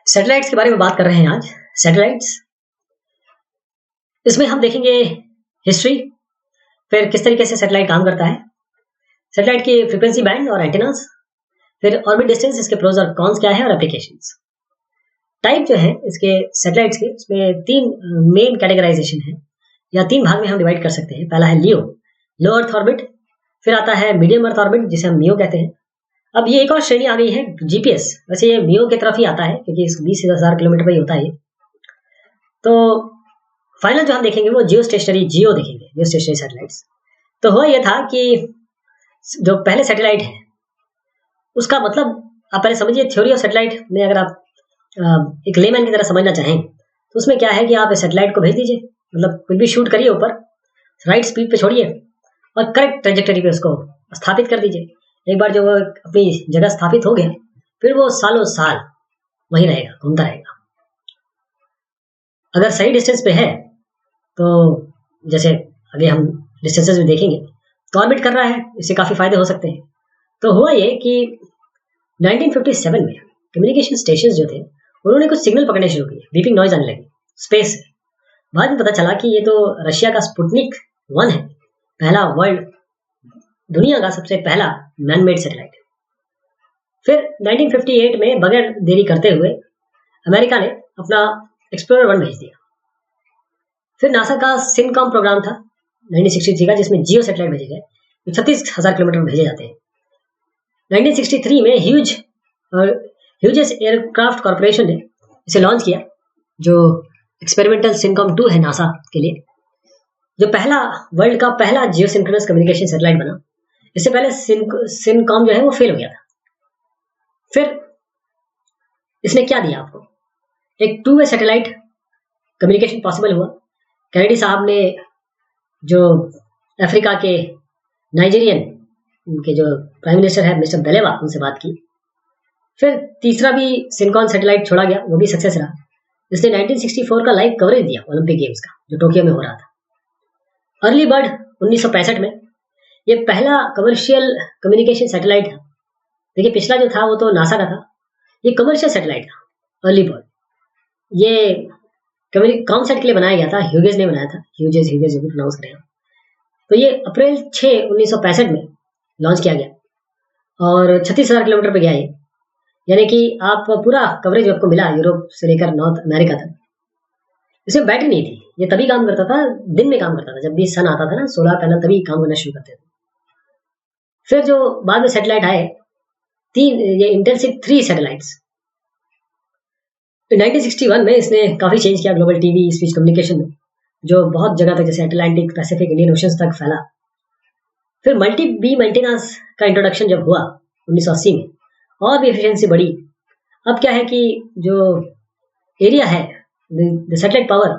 Satellites के बारे में बात कर रहे हैं आज। सैटेलाइट्स, इसमें हम देखेंगे हिस्ट्री, फिर किस तरीके से सैटेलाइट काम करता है, सैटेलाइट की फ्रीक्वेंसी बैंड और एंटेनास, फिर ऑर्बिट डिस्टेंस, इसके प्रोज और कॉन्स क्या है और एप्लीकेशंस। टाइप जो है इसके सैटेलाइट्स के, इसमें तीन मेन कैटेगराइजेशन है या तीन भाग में हम डिवाइड कर सकते हैं। पहला है लियो, लो अर्थ ऑर्बिट, फिर आता है मीडियम अर्थ ऑर्बिट जिसे हम मियो कहते हैं। अब ये एक और श्रेणी आ गई है जीपीएस, वैसे ये मियो की तरफ ही आता है क्योंकि इस 20,000 किलोमीटर पर ही होता है ये। तो फाइनल जो हम देखेंगे वो जियो स्टेशनरी, जियो देखेंगे, जियो स्टेशनरी सैटेलाइट्स। तो हुआ ये था कि जो पहले सैटेलाइट है उसका मतलब आप पहले समझिए। थ्योरी ऑफ सैटेलाइट में अगर आप एक लेमैन की तरह समझना चाहें तो उसमें क्या है कि आप सैटेलाइट को भेज दीजिए, मतलब कुछ भी शूट करिए ऊपर, राइट स्पीड पे छोड़िए और करेक्ट ट्रेजेक्टरी पे उसको स्थापित कर दीजिए। एक बार जो वो अपनी जगह स्थापित हो गया फिर वो सालों साल वहीं रहेगा, घूमता रहेगा। अगर सही डिस्टेंस पे है तो जैसे आगे हम डिस्टेंसेस भी देखेंगे तो ऑर्बिट कर रहा है, इससे काफ़ी फायदे हो सकते हैं। तो हुआ ये कि 1957 में कम्युनिकेशन स्टेशंस जो थे उन्होंने कुछ सिग्नल पकड़ने शुरू किए, बीपिंग नॉइज आने लगी स्पेस से। बाद में पता चला कि ये तो रशिया का स्पुतनिक 1 है, पहला वर्ल्ड, दुनिया का सबसे पहला मैनमेड सैटेलाइट। फिर 1958 में बगैर देरी करते हुए अमेरिका ने अपना एक्सप्लोरर 1 भेज दिया। फिर नासा का सिनकॉम प्रोग्राम था 1963 का, जिसमें जियो सैटेलाइट भेजे गए, जो 36,000 किलोमीटर भेजे जाते हैं। 1963 में ह्यूजेस एयरक्राफ्ट कॉर्पोरेशन ने इसे लॉन्च किया, जो एक्सपेरिमेंटल सिनकॉम 2 है नासा के लिए, जो पहला वर्ल्ड का पहला जियो सिंक्रोनस कम्युनिकेशन सैटेलाइट बना। इससे पहले सिनकॉम जो है वो फेल हो गया था। फिर इसने क्या दिया आपको, एक 2 वे सैटेलाइट कम्युनिकेशन पॉसिबल हुआ। कैनेडी साहब ने जो अफ्रीका के नाइजीरियन, उनके जो प्राइम मिनिस्टर है मिस्टर दलेवा, उनसे बात की। फिर तीसरा भी सिनकॉन सैटेलाइट छोड़ा गया, वो भी सक्सेस रहा। इसने 1964 का लाइव कवरेज दिया ओलंपिक गेम्स का, जो टोक्यो में हो रहा था। अर्ली बर्ड 1965 में ये पहला कमर्शियल कम्युनिकेशन सैटेलाइट था। देखिए पिछला जो था वो तो नासा का था, ये कमर्शियल सैटेलाइट था अर्ली बर्ड। ये कॉमसेट के लिए बनाया गया था, ह्यूजेस ने बनाया था, ह्यूजेस जो भी प्रोनाउंस करें। तो ये अप्रैल 6, 1965 में लॉन्च किया गया और 36,000 किलोमीटर पे गया ये, यानी कि आप पूरा कवरेज आपको मिला यूरोप से लेकर नॉर्थ अमेरिका तक। इसमें बैटरी नहीं थी, ये तभी काम करता था, दिन में काम करता था, जब भी सन आता था ना, सोलर पैनल, तभी काम करना शुरू करते थे। फिर जो बाद में सैटेलाइट आए, ये इंटेलसिक 3 सैटेलाइट्स। 1961 में इसने काफ़ी चेंज किया ग्लोबल टीवी स्पीच कम्युनिकेशन में, जो बहुत जगह तक जैसे अटलांटिक, पैसिफिक, इंडियन ओशंस तक फैला। फिर मल्टी बीम एंटेनास का इंट्रोडक्शन जब हुआ 1980 में, और भी एफिशिएंसी बढ़ी। अब क्या है कि जो एरिया है, the satellite power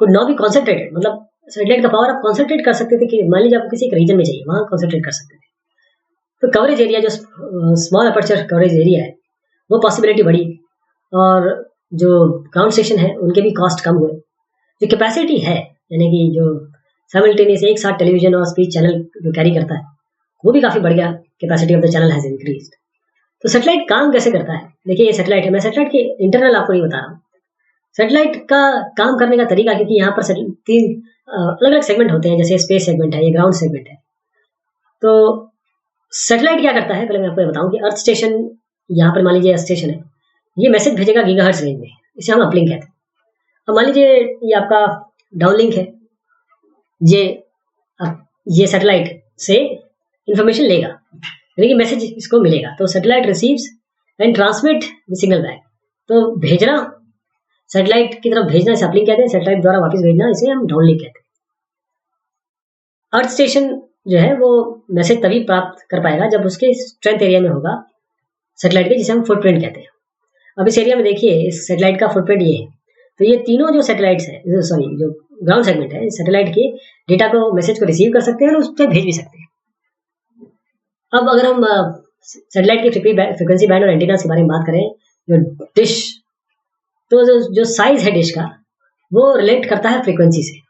could now be concentrated, मतलब सैटेलाइट का पावर आप कॉन्सेंट्रेट कर सकते थे कि मान लीजिए आपको किसी एक रीजन में चाहिए, वहाँ कॉन्सेंट्रेट कर सकते थे। तो कवरेज एरिया, जो स्मॉल अपर्चर कवरेज एरिया है, वो पॉसिबिलिटी बढ़ी। और जो ग्राउंड स्टेशन है उनके भी कॉस्ट कम हुए। जो कैपेसिटी है, यानी कि जो साइमल्टेनियस एक साथ टेलीविजन और स्पीच चैनल जो कैरी करता है, वो भी काफ़ी बढ़ गया। Capacity of the channel has increased. तो सैटेलाइट काम कैसे करता है, देखिए ये सैटेलाइट है, मैं सैटेलाइट के इंटरनल आपको नहीं बता रहा हूँ। सैटेलाइट का काम करने का तरीका, क्योंकि यहाँ पर 3 अलग अलग सेगमेंट होते हैं, जैसे स्पेस सेगमेंट है, ये ग्राउंड सेगमेंट है। तो सैटेलाइट क्या करता है, पहले मैं आपको ये बताऊँ कि अर्थ स्टेशन, यहाँ पर मान लीजिए अर्थ स्टेशन है, ये मैसेज भेजेगा गीगाहर्ट्ज़ रेंज में, इसे हम अपलिंक कहते हैं। अब मान लीजिए ये आपका डाउनलिंक है, ये सैटेलाइट से इंफॉर्मेशन लेगा, यानी कि मैसेज इसको मिलेगा। तो satellite receives and transmit the signal back. तो भेजना, सैटेलाइट की तरफ भेजना इसे अपलिंक कहते हैं, सैटेलाइट द्वारा वापस भेजना इसे हम डाउनलिंक कहते हैं। अर्थ स्टेशन जो है वो मैसेज तभी प्राप्त कर पाएगा जब उसके स्ट्रेंथ एरिया में होगा सैटेलाइट के, जिसे हम फुटप्रिंट कहते हैं। अब इस एरिया में देखिए, इस सैटेलाइट का फुटप्रिंट ये है। तो ये तीनों जो सैटेलाइट्स हैं, जो ग्राउंड सेगमेंट है, सैटेलाइट के डेटा को, मैसेज को रिसीव कर सकते हैं और उस पर भेज भी सकते हैं। अब अगर हम सैटेलाइट की फ्रीक्वेंसी बैंड और एंटीनास के बारे में बात करें, जो डिश, तो जो साइज है डिश का वो रिलेट करता है फ्रीक्वेंसी से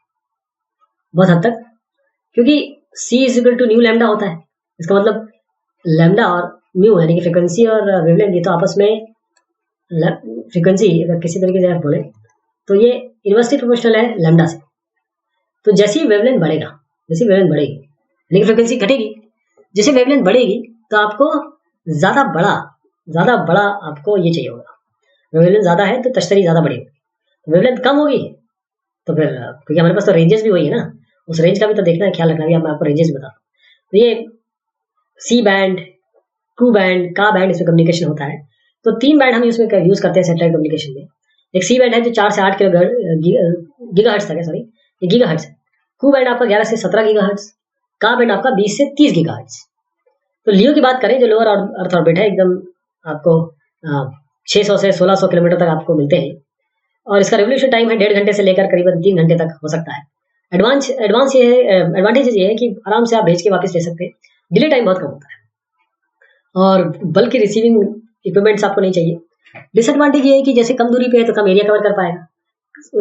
बहुत हद तक, क्योंकि C = न्यू लैम्डा होता है। इसका मतलब लैम्डा और म्यू, यानी कि फ्रीक्वेंसी और वेवलेंथ, ये तो आपस में फ्रीक्वेंसी अगर किसी तरीके से आप बोले तो ये इन्वर्सली प्रोपोर्शनल है लैम्डा से। तो जैसे ही वेवलेंथ बढ़ेगा, जैसी वेवलेंथ बढ़ेगी यानी कि फ्रीक्वेंसी घटेगी, जैसे वेवलेंथ बढ़ेगी तो आपको ज़्यादा बड़ा आपको ये चाहिए होगा। वेवलेंथ ज़्यादा है तो तश्तरी ज़्यादा बड़ी होगी, वेवलेंथ कम होगी तो फिर क्योंकि हमारे पास तो रेंजेस भी वही है ना, उस रेंज का भी तो देखना है, ख्याल रखना भी। मैं आपको रेंजेस बता दूँ तो ये सी बैंड, क्यू बैंड, का बैंड इसमें कम्युनिकेशन होता है। तो 3 बैंड हम इसमें यूज़ करते हैं सैटेलाइट कम्युनिकेशन में। एक सी बैंड है जो 4 से 8 गीगाहर्ट्ज़ तक है, सॉरी ये गीगाहर्ट्ज़ है। क्यू बैंड आपका 11 से 17 गीगाहर्ट्ज़, का बैंड आपका 20 से 30 गीगाहर्ट्ज़। तो लियो की बात करें जो लोअर अर्थ ऑर्बिट है, एकदम आपको 600 से 1600 किलोमीटर तक आपको मिलते हैं और इसका रेवोल्यूशन टाइम है 1.5 घंटे से लेकर करीबन 3 घंटे तक हो सकता है। एडवांस ये है, एडवांटेज ये है कि आराम से आप भेज के वापस ले सकते हैं, डिले टाइम बहुत कम होता है और बल्कि रिसीविंग इक्विपमेंट्स आपको नहीं चाहिए। डिसएडवांटेज ये है कि जैसे कम दूरी पे है तो कम एरिया कवर कर पाएगा,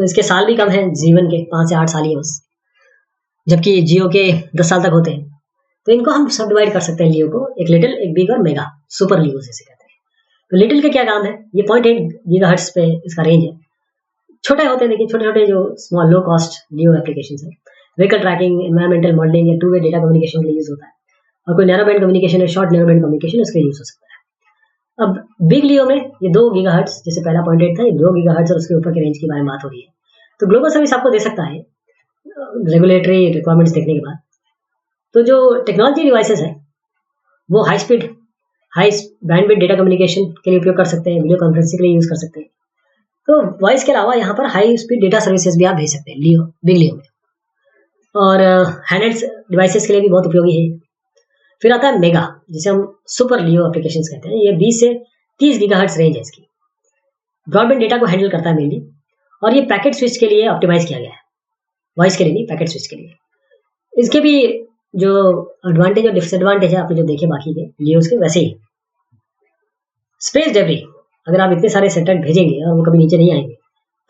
इसके साल भी कम है जीवन के, 5 से 8 साल ही है बस, जबकि जियो के 10 साल तक होते हैं। तो इनको हम सब डिवाइड कर सकते हैं लियो को, एक लिटिल, एक बिग और मेगा, सुपर लियो जैसे कहते हैं। तो लिटिल के क्या काम है, ये 0.8 गीगाहर्ट्ज़ पे इसका रेंज है। छोटे होते हैं, देखिए छोटे छोटे जो स्मॉल लो कॉस्ट लियो एप्लीकेशन है, व्हीकल ट्रैकिंग, एनवायरमेंटल मॉडलिंग या 2 वे डेटा कम्युनिकेशन के लिए यूज होता है। और कोई नैरो बैंड कम्युनिकेशन है, शॉर्ट नैरो बैंड कम्युनिकेशन, उसके यूज हो सकता है। अब बिग लियो में ये 2 गीगाहर्ट्ज़, जैसे पहला 0.8 था, ये 2 गीगाहर्ट्ज़ और उसके ऊपर के रेंज की बारे में बात हो रही है। तो ग्लोबल सर्विस आपको दे सकता है रेगुलेटरी रिक्वायरमेंट्स देखने के बाद। तो जो टेक्नोलॉजी डिवाइसेस है वो हाई बैंडविड्थ डेटा कम्युनिकेशन के लिए उपयोग कर सकते हैं, वीडियो कॉन्फ्रेंसिंग के लिए यूज कर सकते हैं। तो वॉइस के अलावा यहाँ पर हाई स्पीड डेटा सर्विसेज भी आप भेज सकते हैं बिग लियो में, और हैंडहेल्ड डिवाइसेस के लिए भी बहुत उपयोगी है। फिर आता है मेगा, जिसे हम सुपर लियो एप्लीकेशंस कहते हैं। ये 20 से 30 गीगाहर्ट्ज़ रेंज है इसकी, ब्रॉडबैंड डेटा को हैंडल करता है मेनली, और ये पैकेट स्विच के लिए ऑप्टिमाइज किया गया है, वॉइस के लिए नहीं, पैकेट स्विच के लिए। इसके भी जो एडवांटेज और डिसएडवांटेज है आपने जो देखे बाकी के लियोस के, वैसे ही स्पेस डेब्री, अगर आप इतने सारे सैटेलाइट भेजेंगे और वो कभी नीचे नहीं आएंगे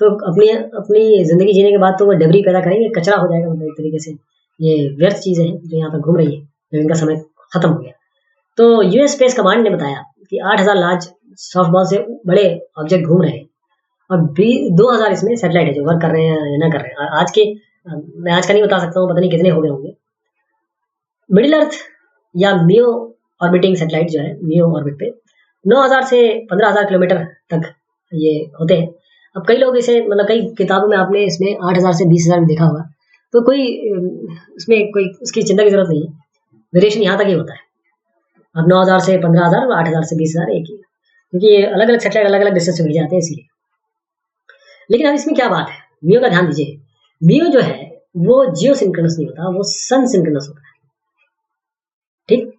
तो अपनी जिंदगी जीने के बाद तो वो डेब्री पैदा करेंगे, कचरा हो जाएगा, मतलब एक तरीके से ये व्यर्थ चीजें हैं जो यहाँ पर घूम रही है, जो इनका समय खत्म हो गया। तो यूएस स्पेस कमांड ने बताया कि 8000 लार्ज सॉफ्ट बॉल से बड़े ऑब्जेक्ट घूम रहे हैं और 2000 इसमें सैटेलाइट है जो वर्क कर रहे हैं या ना कर रहे हैं। मैं आज का नहीं बता सकता हूँ, पता नहीं कितने हो गए होंगे। मिडिल अर्थ या मियो ऑर्बिटिंग सैटेलाइट जो है, मियो ऑर्बिट पे 9000 से 15000 किलोमीटर तक ये होते हैं। अब कई लोग इसे, मतलब कई किताबों में आपने इसमें 8000 से 20000 में देखा होगा, तो कोई इसमें कोई उसकी चिंता की जरूरत नहीं है, वेरिएशन यहाँ तक ही होता है। अब 9000 से 15000 और 8000 से 20000 एक ही है, क्योंकि ये अलग अलग सैटेलाइट अलग अलग डिस्टेंस पे भेजे जाते हैं इसीलिए। लेकिन अब इसमें क्या बात है, मियो का ध्यान दीजिए, मियो जो है वो जियो सिंक्रोनस नहीं होता, वो सन सिंक्रोनस होता है। ठीक,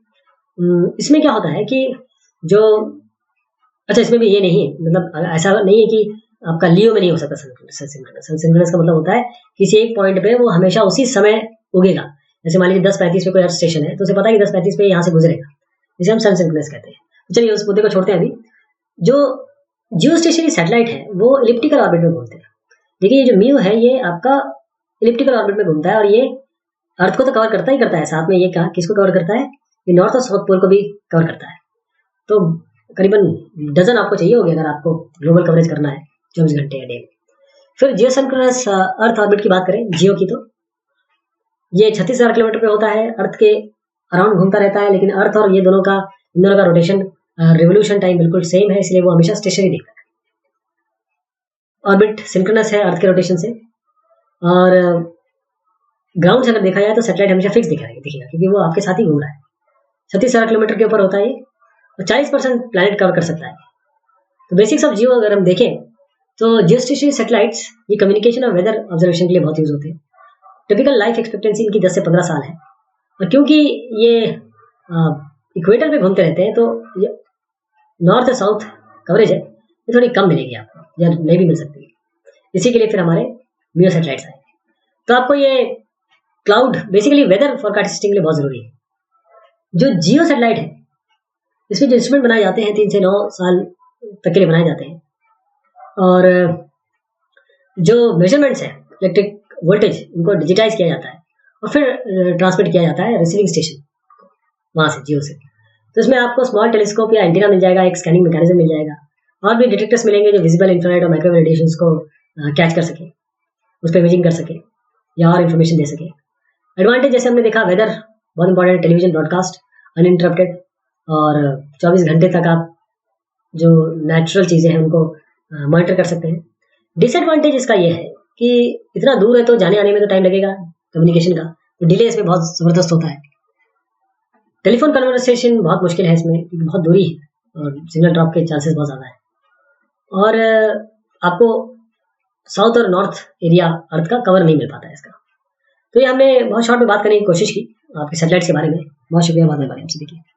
इसमें क्या होता है कि जो, अच्छा इसमें भी ये नहीं है, मतलब ऐसा नहीं है कि आपका लियो में नहीं हो सकता सन सिंक्रोनस। सन सिंक्रोनस का मतलब होता है किसी एक पॉइंट पे वो हमेशा उसी समय उगेगा। जैसे मान लीजिए 10:35 पे कोई अर्थ स्टेशन है तो उसे पता है कि 10:35 पे यहाँ से गुजरेगा, जिसे हम सन सिंक्रोनस कहते हैं। चलिए उस मुद्दे को छोड़ते हैं अभी। जो जियो स्टेशनरी सैटेलाइट है वो इलिप्टिकल ऑर्बिट में घूमते हैं। देखिए ये जो मियो है ये आपका इलिप्टिकल ऑर्बिट में घूमता है और ये अर्थ को तो कवर करता ही करता है, साथ में ये कहा किसको कवर करता है, ये नॉर्थ और साउथ पोल को भी कवर करता है। तो करीबन डजन आपको चाहिए होगी अगर आपको ग्लोबल कवरेज करना है 24 घंटे या डे। फिर जियो सिंक्रोनस अर्थ ऑर्बिट की बात करें जियो की, तो ये 36,000 किलोमीटर पे होता है, अर्थ के अराउंड घूमता रहता है। लेकिन अर्थ और इन दोनों का रोटेशन रिवोल्यूशन टाइम बिल्कुल सेम है, इसलिए वो हमेशा स्टेशनरी दिखता है। ऑर्बिट सिंक्रोनस है अर्थ के रोटेशन से, और ग्राउंड से अगर देखा जाए तो सैटेलाइट हमेशा फिक्स दिखेगा क्योंकि वो आपके साथ ही घूम रहा है। 36,000 किलोमीटर के ऊपर होता है ये, और 40% प्लैनेट कवर कर सकता है। तो बेसिक्स ऑफ जियो अगर हम देखें तो जियो स्टेशनरी सैटेलाइट्स ये कम्युनिकेशन और वेदर ऑब्जर्वेशन के लिए बहुत यूज होते हैं। टिपिकल लाइफ एक्सपेक्टेंसी इनकी 10 से 15 साल है, और क्योंकि ये इक्वेटर पे घूमते रहते हैं तो नॉर्थ और साउथ कवरेज है ये थोड़ी कम मिलेगी आपको, या नहीं भी मिल सकती है। इसी के लिए फिर हमारे मियो सैटेलाइट्स आए। तो आपको ये क्लाउड बेसिकली वेदर फोरकास्टिंग के लिए बहुत जरूरी है। जो जियो सैटेलाइट है इसमें जो इंस्ट्रूमेंट बनाए जाते हैं 3 से 9 साल तक के लिए बनाए जाते हैं, और जो मेजरमेंट्स है इलेक्ट्रिक वोल्टेज उनको डिजिटाइज किया जाता है और फिर ट्रांसमिट किया जाता है रिसीविंग स्टेशन वहां से, जियो से। तो इसमें आपको स्मॉल टेलीस्कोप या एंटीना मिल जाएगा, एक स्कैनिंग मैकेनिज्म मिल जाएगा, और भी डिटेक्टर्स मिलेंगे जो विजिबल, इंफ्रारेड और माइक्रोवेव रेडिएशंस को कैच कर सके, उस पर इमेजिंग कर सके या और इन्फॉर्मेशन दे सके। एडवांटेज जैसे हमने देखा, वेदर बहुत इंपॉर्टेंट, टेलीविजन ब्रॉडकास्ट अनइंटरप्टेड और 24 घंटे तक आप जो नेचुरल चीज़ें हैं उनको मॉनिटर कर सकते हैं। डिसएडवांटेज इसका ये है कि इतना दूर है तो जाने आने में तो टाइम लगेगा कम्युनिकेशन का, तो डिले इसमें बहुत ज़बरदस्त होता है। टेलीफोन कन्वर्सेशन बहुत मुश्किल है इसमें क्योंकि बहुत दूरी है और सिग्नल ड्रॉप के चांसेस बहुत ज़्यादा है। और आपको साउथ और नॉर्थ एरिया अर्थ का कवर नहीं मिल पाता है इसका। तो ये हमने बहुत शॉर्ट में बात करने की कोशिश की आपके सैटेलाइट्स के बारे में। बहुत शुक्रिया बात में आपसे देखिए।